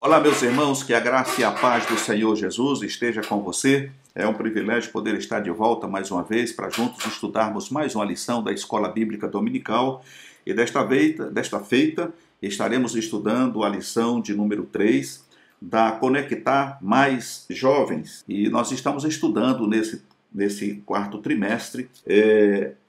Olá, meus irmãos, que a graça e a paz do Senhor Jesus esteja com você. É um privilégio poder estar de volta mais uma vez para juntos estudarmos mais uma lição da Escola Bíblica Dominical. E desta feita estaremos estudando a lição de número 3 da Conectar Mais Jovens. E nós estamos estudando nesse quarto trimestre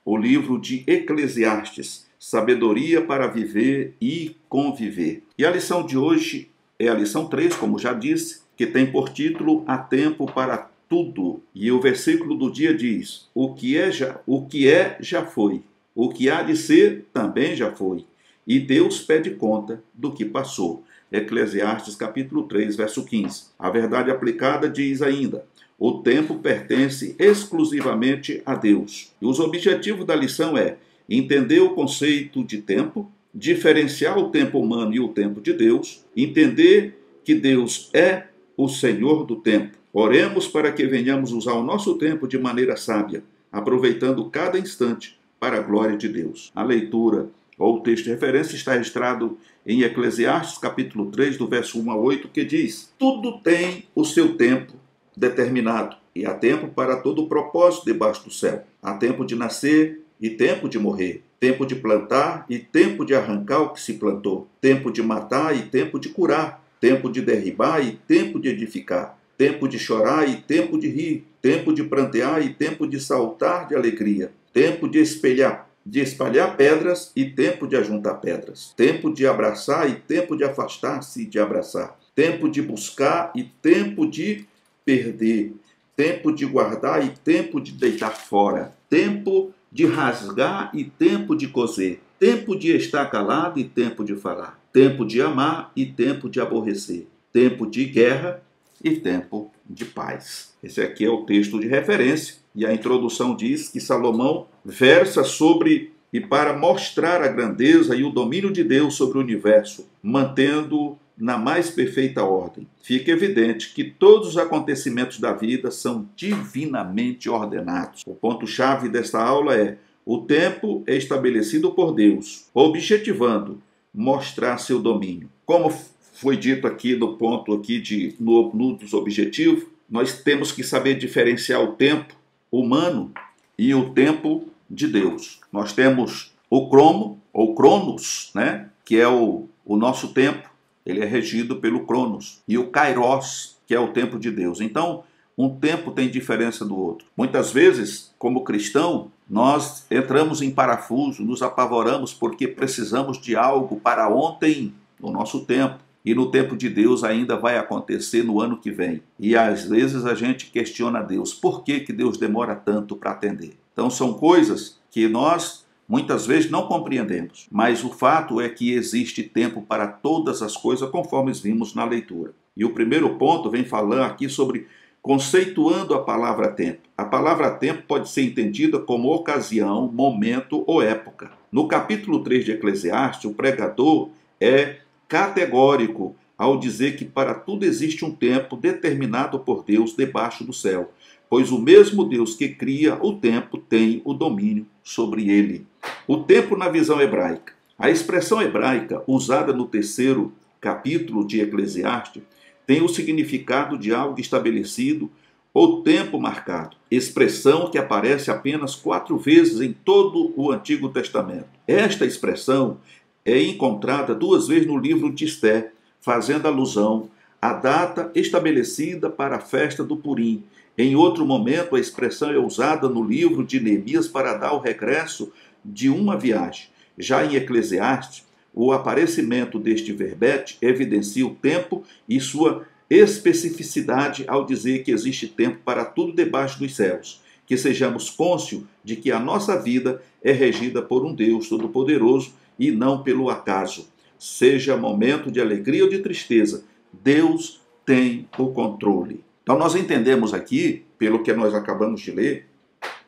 o livro de Eclesiastes, Sabedoria para Viver e Conviver. E a lição de hoje é a lição 3, como já disse, que tem por título Há Tempo para Tudo. E o versículo do dia diz: o que é, já foi. O que há de ser, também já foi. E Deus pede conta do que passou. Eclesiastes capítulo 3, verso 15. A verdade aplicada diz ainda: o tempo pertence exclusivamente a Deus. E os objetivos da lição é entender o conceito de tempo, diferenciar o tempo humano e o tempo de Deus, entender que Deus é o Senhor do tempo. Oremos para que venhamos usar o nosso tempo de maneira sábia, aproveitando cada instante para a glória de Deus. A leitura ou o texto de referência está registrado em Eclesiastes capítulo 3, do verso 1 a 8, que diz: tudo tem o seu tempo determinado, e há tempo para todo o propósito debaixo do céu. Há tempo de nascer e tempo de morrer, tempo de plantar e tempo de arrancar o que se plantou, tempo de matar e tempo de curar, tempo de derribar e tempo de edificar, tempo de chorar e tempo de rir, tempo de prantear e tempo de saltar de alegria, tempo de espalhar pedras e tempo de ajuntar pedras, tempo de abraçar e tempo de afastar-se de abraçar, tempo de buscar e tempo de perder, tempo de guardar e tempo de deitar fora, tempo de rasgar e tempo de coser, tempo de estar calado e tempo de falar, tempo de amar e tempo de aborrecer, tempo de guerra e tempo de paz. Esse aqui é o texto de referência, e a introdução diz que Salomão versa sobre e para mostrar a grandeza e o domínio de Deus sobre o universo, mantendo na mais perfeita ordem. Fica evidente que todos os acontecimentos da vida são divinamente ordenados. O ponto-chave desta aula é: o tempo é estabelecido por Deus, objetivando mostrar seu domínio. Como foi dito aqui no ponto aqui dos objetivos, nós temos que saber diferenciar o tempo humano e o tempo de Deus. Nós temos o cromo, ou cronos, né, que é o nosso tempo. Ele é regido pelo Cronos. E o Kairos, que é o tempo de Deus. Então, um tempo tem diferença do outro. Muitas vezes, como cristão, nós entramos em parafuso, nos apavoramos porque precisamos de algo para ontem, no nosso tempo. E no tempo de Deus ainda vai acontecer no ano que vem. E às vezes a gente questiona Deus. Por que Deus demora tanto para atender? Então, são coisas que nós muitas vezes não compreendemos, mas o fato é que existe tempo para todas as coisas, conforme vimos na leitura. E o primeiro ponto vem falando aqui sobre conceituando a palavra tempo. A palavra tempo pode ser entendida como ocasião, momento ou época. No capítulo 3 de Eclesiastes, o pregador é categórico ao dizer que para tudo existe um tempo determinado por Deus debaixo do céu, pois o mesmo Deus que cria o tempo tem o domínio sobre ele. O tempo na visão hebraica. A expressão hebraica usada no terceiro capítulo de Eclesiastes tem o significado de algo estabelecido ou tempo marcado, expressão que aparece apenas 4 vezes em todo o Antigo Testamento. Esta expressão é encontrada 2 vezes no livro de Esté, fazendo alusão à data estabelecida para a festa do Purim. Em outro momento, a expressão é usada no livro de Neemias para dar o regresso de uma viagem. Já em Eclesiastes, o aparecimento deste verbete evidencia o tempo e sua especificidade ao dizer que existe tempo para tudo debaixo dos céus. Que sejamos cônscios de que a nossa vida é regida por um Deus Todo-Poderoso e não pelo acaso. Seja momento de alegria ou de tristeza, Deus tem o controle. Então nós entendemos aqui, pelo que nós acabamos de ler,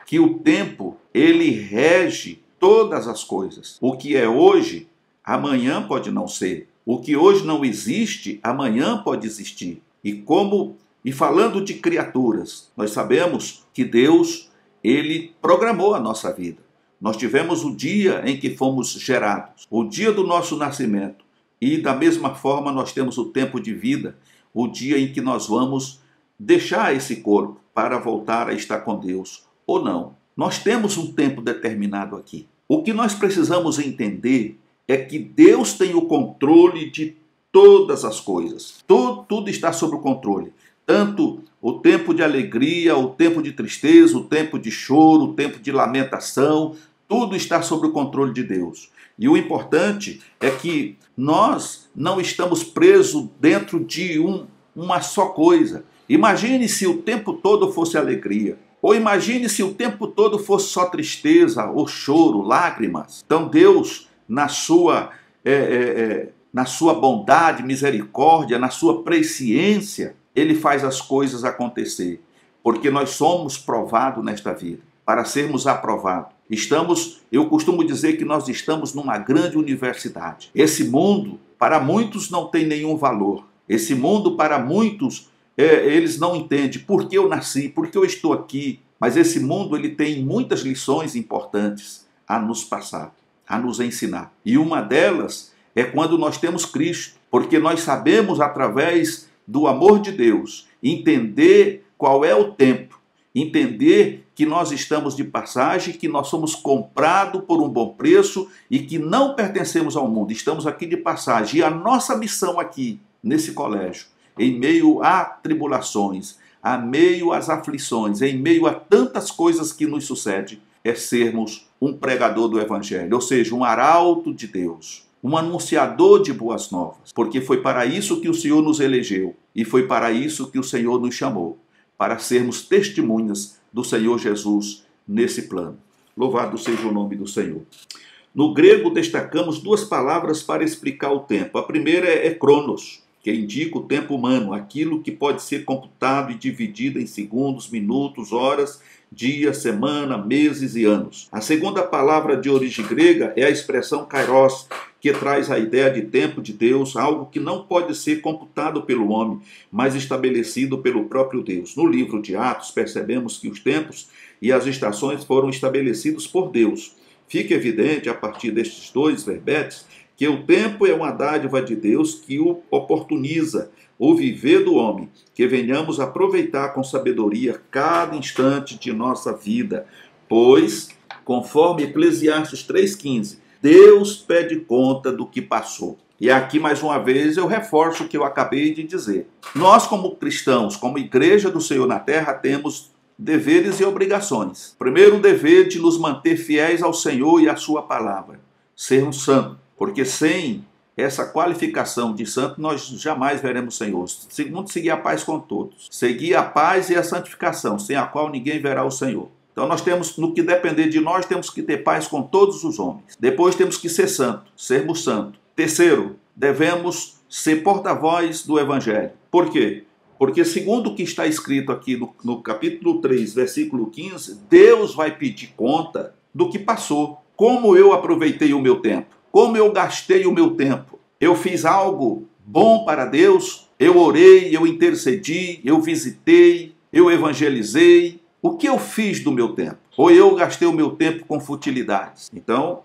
que o tempo, ele rege todas as coisas. O que é hoje, amanhã pode não ser. O que hoje não existe, amanhã pode existir. E falando de criaturas, nós sabemos que Deus, ele programou a nossa vida. Nós tivemos o dia em que fomos gerados, o dia do nosso nascimento. E da mesma forma nós temos o tempo de vida, o dia em que nós vamos deixar esse corpo para voltar a estar com Deus ou não. Nós temos um tempo determinado aqui. O que nós precisamos entender é que Deus tem o controle de todas as coisas. Tudo está sob o controle. Tanto o tempo de alegria, o tempo de tristeza, o tempo de choro, o tempo de lamentação, tudo está sob o controle de Deus. E o importante é que nós não estamos presos dentro de uma só coisa. Imagine se o tempo todo fosse alegria. Ou imagine se o tempo todo fosse só tristeza, ou choro, lágrimas. Então Deus, na sua bondade, misericórdia, na sua presciência, Ele faz as coisas acontecer. Porque nós somos provados nesta vida, para sermos aprovados. Eu costumo dizer que nós estamos numa grande universidade. Esse mundo, para muitos, não tem nenhum valor. Esse mundo, para muitos, eles não entendem por que eu nasci, por que eu estou aqui. Mas esse mundo ele tem muitas lições importantes a nos passar, a nos ensinar. E uma delas é quando nós temos Cristo, porque nós sabemos, através do amor de Deus, entender qual é o tempo, entender que nós estamos de passagem, que nós somos comprados por um bom preço e que não pertencemos ao mundo, estamos aqui de passagem. E a nossa missão aqui, nesse colégio, em meio a tribulações, a meio às aflições, em meio a tantas coisas que nos sucedem, é sermos um pregador do Evangelho, ou seja, um arauto de Deus, um anunciador de boas novas, porque foi para isso que o Senhor nos elegeu e foi para isso que o Senhor nos chamou, para sermos testemunhas do Senhor Jesus nesse plano. Louvado seja o nome do Senhor. No grego destacamos duas palavras para explicar o tempo. A primeira é cronos, que indica o tempo humano, aquilo que pode ser computado e dividido em segundos, minutos, horas, dias, semana, meses e anos. A segunda palavra de origem grega é a expressão kairos, que traz a ideia de tempo de Deus, algo que não pode ser computado pelo homem, mas estabelecido pelo próprio Deus. No livro de Atos, percebemos que os tempos e as estações foram estabelecidos por Deus. Fica evidente, a partir destes dois verbetes, que o tempo é uma dádiva de Deus que o oportuniza o viver do homem, que venhamos aproveitar com sabedoria cada instante de nossa vida, pois, conforme Eclesiastes 3,15, Deus pede conta do que passou. E aqui, mais uma vez, eu reforço o que eu acabei de dizer. Nós, como cristãos, como igreja do Senhor na terra, temos deveres e obrigações. Primeiro, o dever de nos manter fiéis ao Senhor e à sua palavra, sermos santos. Porque sem essa qualificação de santo, nós jamais veremos o Senhor. Segundo, seguir a paz com todos. Seguir a paz e a santificação, sem a qual ninguém verá o Senhor. Então nós temos, no que depender de nós, temos que ter paz com todos os homens. Depois temos que ser santos, sermos santos. Terceiro, devemos ser porta-voz do Evangelho. Por quê? Porque segundo o que está escrito aqui no capítulo 3, versículo 15, Deus vai pedir conta do que passou. Como eu aproveitei o meu tempo. Como eu gastei o meu tempo? Eu fiz algo bom para Deus? Eu orei, eu intercedi, eu visitei, eu evangelizei. O que eu fiz do meu tempo? Ou eu gastei o meu tempo com futilidades? Então,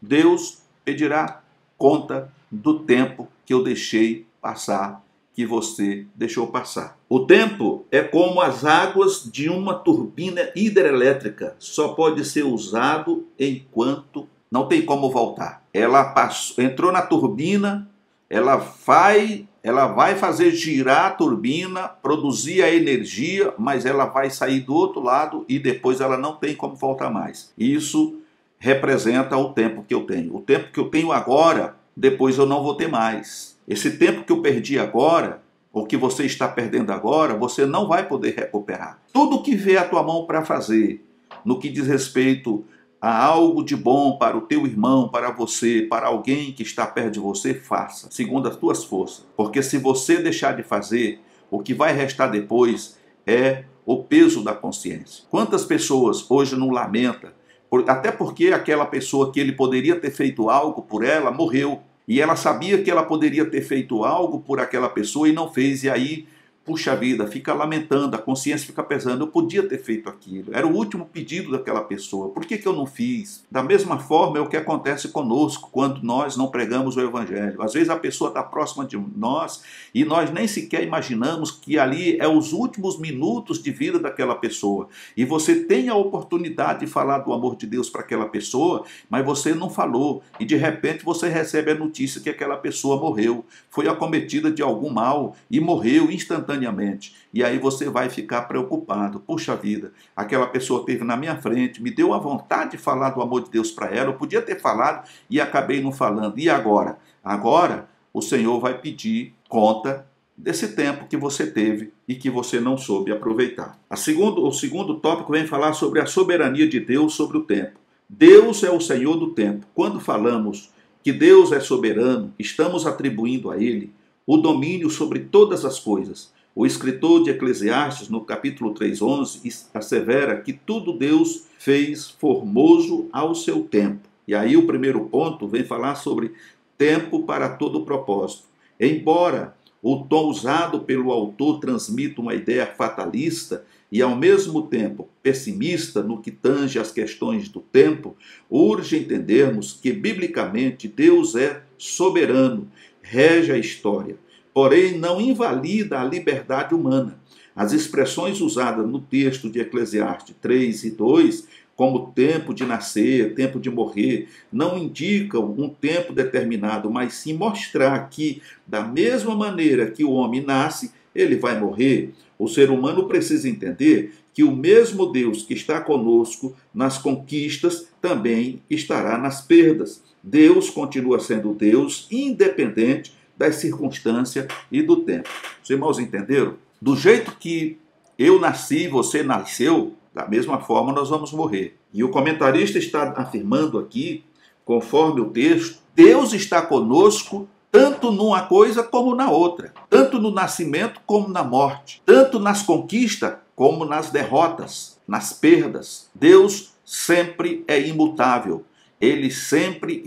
Deus pedirá conta do tempo que eu deixei passar, que você deixou passar. O tempo é como as águas de uma turbina hidrelétrica. Só pode ser usado enquanto não tem como voltar. Ela passou, entrou na turbina, ela vai fazer girar a turbina, produzir a energia, mas ela vai sair do outro lado e depois ela não tem como voltar mais. Isso representa o tempo que eu tenho. O tempo que eu tenho agora, depois eu não vou ter mais. Esse tempo que eu perdi agora, ou que você está perdendo agora, você não vai poder recuperar. Tudo que vier à tua mão para fazer, no que diz respeito a algo de bom para o teu irmão, para você, para alguém que está perto de você, faça, segundo as tuas forças. Porque se você deixar de fazer, o que vai restar depois é o peso da consciência. Quantas pessoas hoje não lamentam, até porque aquela pessoa que ele poderia ter feito algo por ela, morreu. E ela sabia que ela poderia ter feito algo por aquela pessoa e não fez. E aí puxa vida, fica lamentando, a consciência fica pesando, eu podia ter feito aquilo, era o último pedido daquela pessoa, por que eu não fiz? Da mesma forma é o que acontece conosco quando nós não pregamos o Evangelho. Às vezes a pessoa está próxima de nós e nós nem sequer imaginamos que ali é os últimos minutos de vida daquela pessoa, e você tem a oportunidade de falar do amor de Deus para aquela pessoa, mas você não falou, e de repente você recebe a notícia que aquela pessoa morreu, foi acometida de algum mal e morreu instantaneamente. E aí você vai ficar preocupado. Puxa vida, aquela pessoa esteve na minha frente, me deu a vontade de falar do amor de Deus para ela, eu podia ter falado e acabei não falando. E agora? Agora o Senhor vai pedir conta desse tempo que você teve e que você não soube aproveitar. O segundo tópico vem falar sobre a soberania de Deus sobre o tempo. Deus é o Senhor do tempo. Quando falamos que Deus é soberano, estamos atribuindo a Ele o domínio sobre todas as coisas. O escritor de Eclesiastes, no capítulo 3:11, assevera que tudo Deus fez formoso ao seu tempo. E aí o primeiro ponto vem falar sobre tempo para todo propósito. Embora o tom usado pelo autor transmita uma ideia fatalista e ao mesmo tempo pessimista no que tange às questões do tempo, urge entendermos que biblicamente Deus é soberano, rege a história, porém não invalida a liberdade humana. As expressões usadas no texto de Eclesiastes 3:2, como tempo de nascer, tempo de morrer, não indicam um tempo determinado, mas sim mostrar que, da mesma maneira que o homem nasce, ele vai morrer. O ser humano precisa entender que o mesmo Deus que está conosco nas conquistas também estará nas perdas. Deus continua sendo Deus, independente das circunstâncias e do tempo. Os irmãos entenderam? Do jeito que eu nasci, você nasceu, da mesma forma nós vamos morrer. E o comentarista está afirmando aqui, conforme o texto, Deus está conosco tanto numa coisa como na outra, tanto no nascimento como na morte, tanto nas conquistas como nas derrotas, nas perdas. Deus sempre é imutável. Ele sempre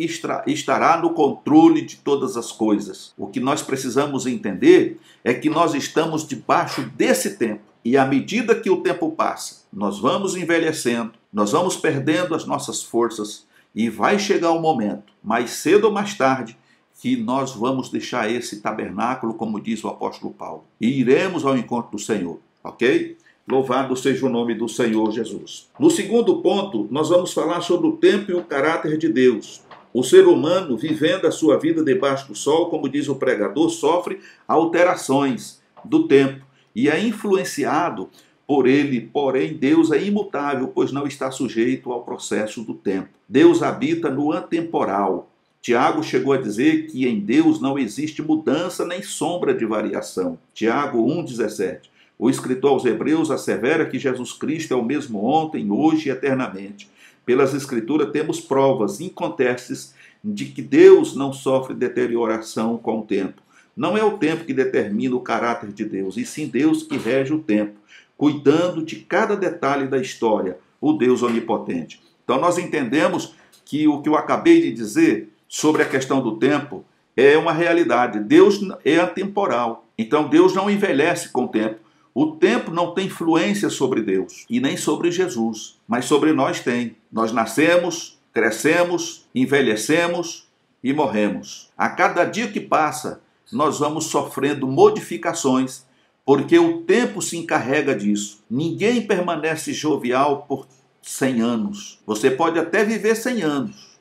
estará no controle de todas as coisas. O que nós precisamos entender é que nós estamos debaixo desse tempo. E à medida que o tempo passa, nós vamos envelhecendo, nós vamos perdendo as nossas forças e vai chegar um momento, mais cedo ou mais tarde, que nós vamos deixar esse tabernáculo, como diz o apóstolo Paulo, e iremos ao encontro do Senhor, ok? Louvado seja o nome do Senhor Jesus. No segundo ponto, nós vamos falar sobre o tempo e o caráter de Deus. O ser humano, vivendo a sua vida debaixo do sol, como diz o pregador, sofre alterações do tempo e é influenciado por ele, porém Deus é imutável, pois não está sujeito ao processo do tempo. Deus habita no atemporal. Tiago chegou a dizer que em Deus não existe mudança nem sombra de variação. Tiago 1,17. O escritor aos Hebreus assevera que Jesus Cristo é o mesmo ontem, hoje e eternamente. Pelas Escrituras temos provas incontestes de que Deus não sofre deterioração com o tempo. Não é o tempo que determina o caráter de Deus, e sim Deus que rege o tempo, cuidando de cada detalhe da história, o Deus onipotente. Então nós entendemos que o que eu acabei de dizer sobre a questão do tempo é uma realidade. Deus é atemporal, então Deus não envelhece com o tempo. O tempo não tem influência sobre Deus e nem sobre Jesus, mas sobre nós tem. Nós nascemos, crescemos, envelhecemos e morremos. A cada dia que passa, nós vamos sofrendo modificações, porque o tempo se encarrega disso. Ninguém permanece jovial por 100 anos. Você pode até viver 100 anos,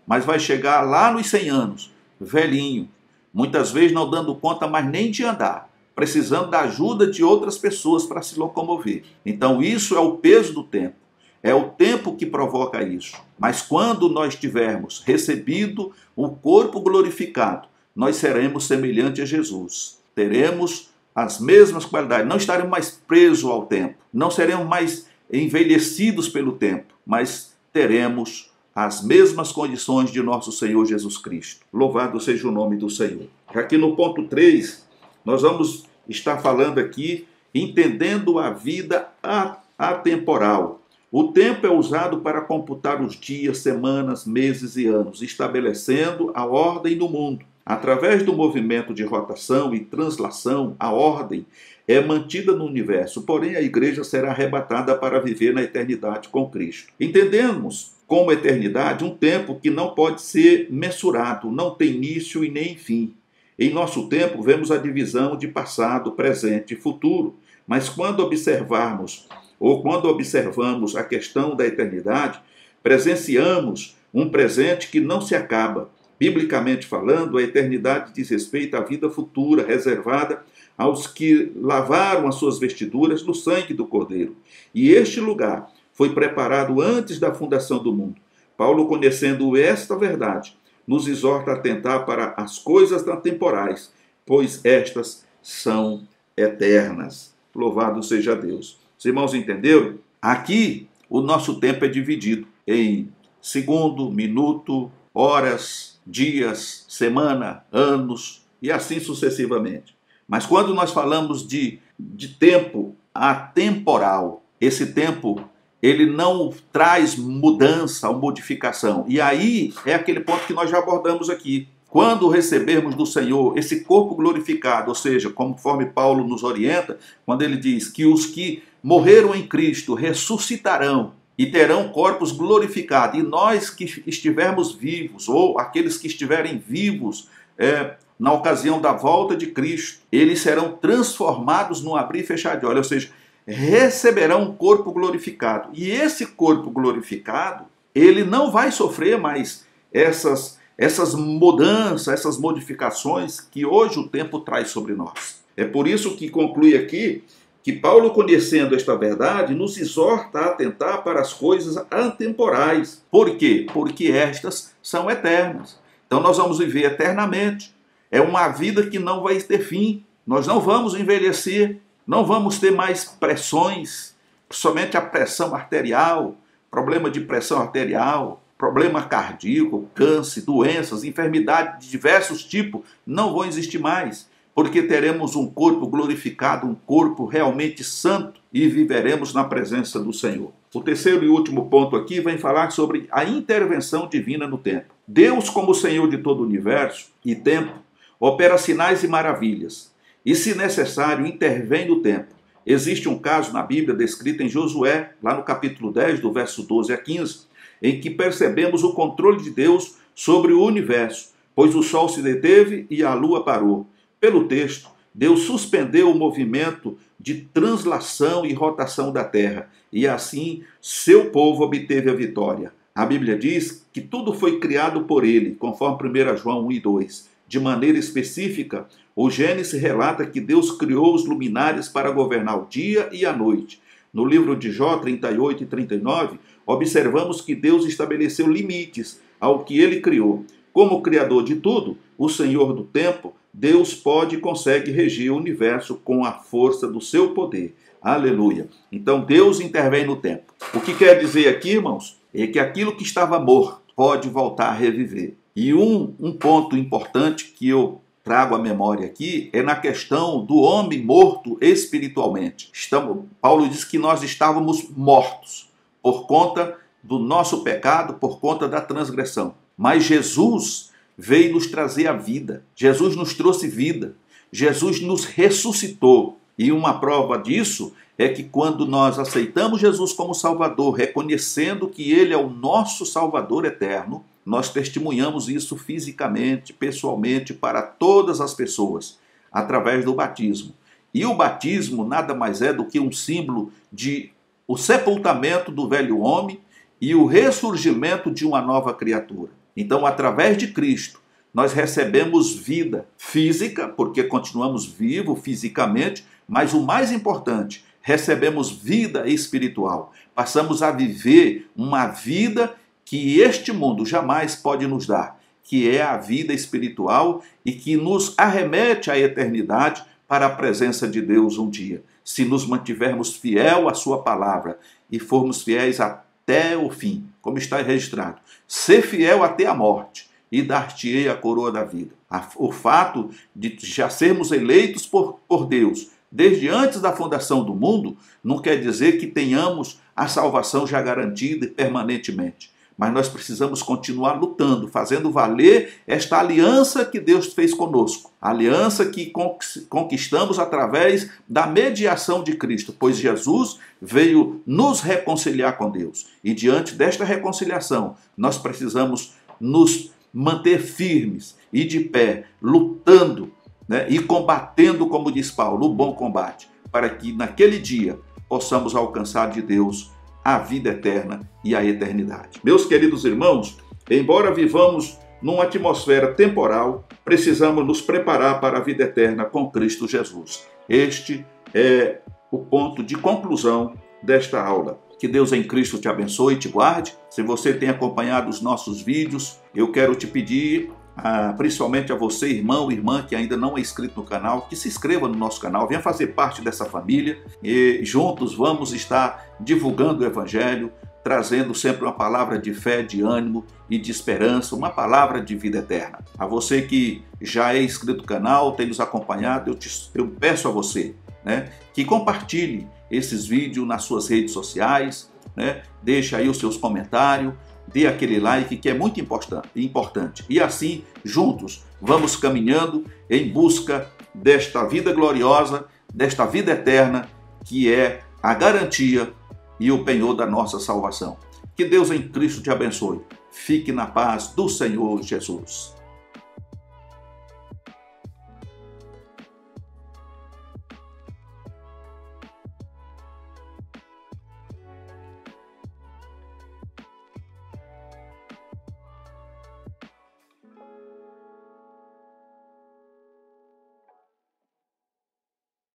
mas vai chegar lá nos 100 anos, velhinho, muitas vezes não dando conta mais nem de andar, precisando da ajuda de outras pessoas para se locomover. Então isso é o peso do tempo. É o tempo que provoca isso. Mas quando nós tivermos recebido o corpo glorificado, nós seremos semelhantes a Jesus. Teremos as mesmas qualidades. Não estaremos mais presos ao tempo. Não seremos mais envelhecidos pelo tempo. Mas teremos as mesmas condições de nosso Senhor Jesus Cristo. Louvado seja o nome do Senhor. Aqui no ponto 3, nós vamos estar falando aqui, entendendo a vida atemporal. O tempo é usado para computar os dias, semanas, meses e anos, estabelecendo a ordem do mundo. Através do movimento de rotação e translação, a ordem é mantida no universo, porém a igreja será arrebatada para viver na eternidade com Cristo. Entendemos como eternidade um tempo que não pode ser mensurado, não tem início e nem fim. Em nosso tempo, vemos a divisão de passado, presente e futuro, mas quando observamos a questão da eternidade, presenciamos um presente que não se acaba. Biblicamente falando, a eternidade diz respeito à vida futura, reservada aos que lavaram as suas vestiduras no sangue do Cordeiro. E este lugar foi preparado antes da fundação do mundo. Paulo, conhecendo esta verdade, nos exorta a atentar para as coisas temporais, pois estas são eternas. Louvado seja Deus. Os irmãos entenderam? Aqui o nosso tempo é dividido em segundo, minuto, horas, dias, semana, anos e assim sucessivamente. Mas quando nós falamos de tempo atemporal, esse tempo ele não traz mudança ou modificação. E aí é aquele ponto que nós já abordamos aqui. Quando recebermos do Senhor esse corpo glorificado, ou seja, conforme Paulo nos orienta, quando ele diz que os que morreram em Cristo ressuscitarão e terão corpos glorificados, e nós que estivermos vivos, ou aqueles que estiverem vivos na ocasião da volta de Cristo, eles serão transformados num abrir e fechar de olhos, ou seja, receberão um corpo glorificado. E esse corpo glorificado, ele não vai sofrer mais essas mudanças, essas modificações que hoje o tempo traz sobre nós. É por isso que conclui aqui que Paulo, conhecendo esta verdade, nos exorta a atentar para as coisas atemporais. Por quê? Porque estas são eternas. Então nós vamos viver eternamente. É uma vida que não vai ter fim. Nós não vamos envelhecer, não vamos ter mais pressões, somente a pressão arterial, problema de pressão arterial, problema cardíaco, câncer, doenças, enfermidades de diversos tipos não vão existir mais, porque teremos um corpo glorificado, um corpo realmente santo e viveremos na presença do Senhor. O terceiro e último ponto aqui vai falar sobre a intervenção divina no tempo. Deus, como Senhor de todo o universo e tempo, opera sinais e maravilhas, e se necessário intervém no tempo. Existe um caso na Bíblia descrito em Josué, lá no capítulo 10, do verso 12 a 15, em que percebemos o controle de Deus sobre o universo, pois o sol se deteve e a lua parou. Pelo texto, Deus suspendeu o movimento de translação e rotação da terra, e assim seu povo obteve a vitória. A Bíblia diz que tudo foi criado por ele, conforme 1 João 1 e 2. De maneira específica, o Gênesis relata que Deus criou os luminares para governar o dia e a noite. No livro de Jó 38 e 39, observamos que Deus estabeleceu limites ao que ele criou. Como criador de tudo, o Senhor do tempo, Deus pode e consegue regir o universo com a força do seu poder. Aleluia! Então Deus intervém no tempo. O que quer dizer aqui, irmãos, é que aquilo que estava morto pode voltar a reviver. E um ponto importante que eu trago à memória aqui é na questão do homem morto espiritualmente. Paulo diz que nós estávamos mortos por conta do nosso pecado, por conta da transgressão. Mas Jesus veio nos trazer a vida. Jesus nos trouxe vida. Jesus nos ressuscitou. E uma prova disso é que quando nós aceitamos Jesus como Salvador, reconhecendo que Ele é o nosso Salvador eterno, nós testemunhamos isso fisicamente, pessoalmente, para todas as pessoas, através do batismo. E o batismo nada mais é do que um símbolo de o sepultamento do velho homem e o ressurgimento de uma nova criatura. Então, através de Cristo, nós recebemos vida física, porque continuamos vivos fisicamente, mas o mais importante, recebemos vida espiritual. Passamos a viver uma vida que este mundo jamais pode nos dar, que é a vida espiritual e que nos arremete à eternidade para a presença de Deus um dia. Se nos mantivermos fiel à sua palavra e formos fiéis até o fim, como está registrado, ser fiel até a morte e dar-te-ei a coroa da vida. O fato de já sermos eleitos por Deus desde antes da fundação do mundo não quer dizer que tenhamos a salvação já garantida permanentemente. mas nós precisamos continuar lutando, fazendo valer esta aliança que Deus fez conosco. A aliança que conquistamos através da mediação de Cristo, pois Jesus veio nos reconciliar com Deus. E diante desta reconciliação, nós precisamos nos manter firmes e de pé, lutando, né, e combatendo, como diz Paulo, o bom combate, para que naquele dia possamos alcançar de Deus a vida eterna e a eternidade. Meus queridos irmãos, embora vivamos numa atmosfera temporal, precisamos nos preparar para a vida eterna com Cristo Jesus. Este é o ponto de conclusão desta aula. Que Deus em Cristo te abençoe e te guarde. Se você tem acompanhado os nossos vídeos, eu quero te pedir, principalmente a você, irmão, irmã, que ainda não é inscrito no canal, que se inscreva no nosso canal, venha fazer parte dessa família e juntos vamos estar divulgando o Evangelho, trazendo sempre uma palavra de fé, de ânimo e de esperança, uma palavra de vida eterna. A você que já é inscrito no canal, tem nos acompanhado, eu peço a você, né, que compartilhe esses vídeos nas suas redes sociais, né, deixe aí os seus comentários, dê aquele like que é muito importante. E assim, juntos, vamos caminhando em busca desta vida gloriosa, desta vida eterna, que é a garantia e o penhor da nossa salvação. Que Deus em Cristo te abençoe. Fique na paz do Senhor Jesus.